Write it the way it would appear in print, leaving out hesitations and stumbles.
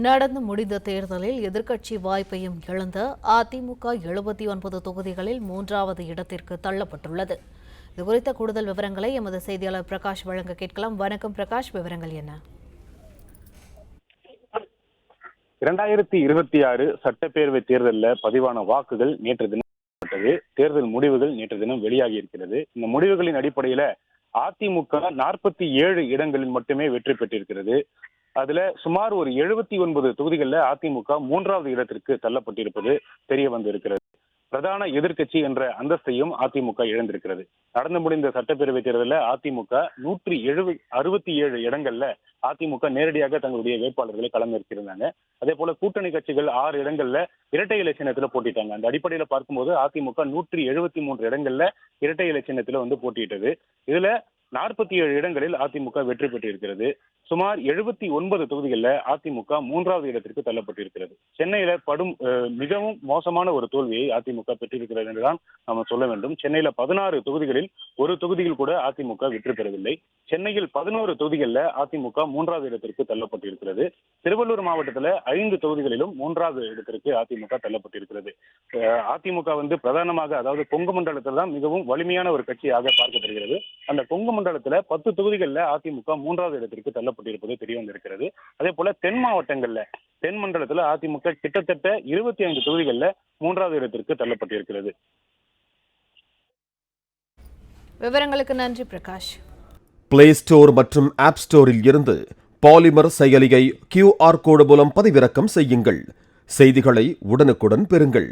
நடந்து முடிந்த தேர்தலில் எதிர்க்கட்சி வாய்ப்பையும் இழந்த அதிமுக 79 தொகுதிகளில் 3வது இடத்திற்கு தள்ளப்பட்டுள்ளது. இதுகுறித்த கூடுதல் விவரங்களை எமது செய்தியாளர் பிரகாஷ் வழங்க கேட்கலாம். வணக்கம் பிரகாஷ், விவரங்கள் என்ன? 2026 சட்டப்பேரவை தேர்தலில் பதிவான வாக்குகள் நேற்று தினம் தேர்தல் முடிவுகள் நேற்று தினம் வெளியாகி இருக்கிறது. இந்த முடிவுகளின் அடிப்படையில அதிமுக 47 இடங்களில் மட்டுமே வெற்றி பெற்றிருக்கிறது. அதுல சுமார் ஒரு 79 தொகுதிகளில் அதிமுக 3வது இடத்திற்கு தள்ளப்பட்டிருப்பது தெரிய வந்திருக்கிறது. பிரதான எதிர்க்கட்சி என்ற அந்தஸ்தையும் அதிமுக இழந்திருக்கிறது. நடந்து முடிந்த சட்டப்பேரவை தேர்தலில் அதிமுக 167 இடங்கள்ல அதிமுக நேரடியாக தங்களுடைய வேட்பாளர்களை களமிறக்கியிருந்தாங்க. அதே போல கூட்டணி கட்சிகள் 6 இடங்கள்ல இரட்டை இலை சின்னத்துல போட்டிட்டாங்க. அந்த அடிப்படையில பார்க்கும்போது அதிமுக 173 இடங்கள்ல இரட்டை இலை சின்னத்துல போட்டியிட்டது. இதுல 47 இடங்களில் அதிமுக வெற்றி பெற்றிருக்கிறது. சுமார் 79 தொகுதிகளில் அதிமுக 3வது இடத்திற்கு தள்ளப்பட்டிருக்கிறது. சென்னையில மிகவும் மோசமான ஒரு தோல்வியை அதிமுக பெற்றிருக்கிறது என்றுதான் நாம சொல்ல வேண்டும். சென்னையில 16 தொகுதிகளில் ஒரு தொகுதியில் கூட அதிமுக வெற்றி பெறவில்லை. சென்னையில் 11 தொகுதிகளில் அதிமுக 3வது இடத்திற்கு தள்ளப்பட்டிருக்கிறது. திருவள்ளூர் மாவட்டத்தில் 5 தொகுதிகளிலும் 3வது இடத்திற்கு அதிமுக தள்ளப்பட்டிருக்கிறது. அதிமுக பிரதானமாக, அதாவது கொங்கு மண்டலத்தில் தான் மிகவும் வலிமையான ஒரு கட்சியாக பார்க்கப்படுகிறது. அந்த கொங்கு மண்டலத்துல 10 தொகுதிகளில் அதிமுக 3வது இடத்திற்கு தள்ளப்பட்டிருப்பது தெரிய வந்திருக்கிறது. அதே போல தென் மாவட்டங்கள்ல, தென் மண்டலத்துல அதிமுக கிட்டத்தட்ட 25 தொகுதிகளில் 3வது இடத்திற்கு தள்ளப்பட்டிருக்கிறது. விவரங்களுக்கு நன்றி பிரகாஷ். பிளே ஸ்டோர் மற்றும் ஆப் ஸ்டோரில் இருந்து பாலிமர் செயலியை QR கோடு மூலம் பதிவிறக்கம் செய்யுங்கள். செய்திகளை உடனுக்குடன் பெறுங்கள்.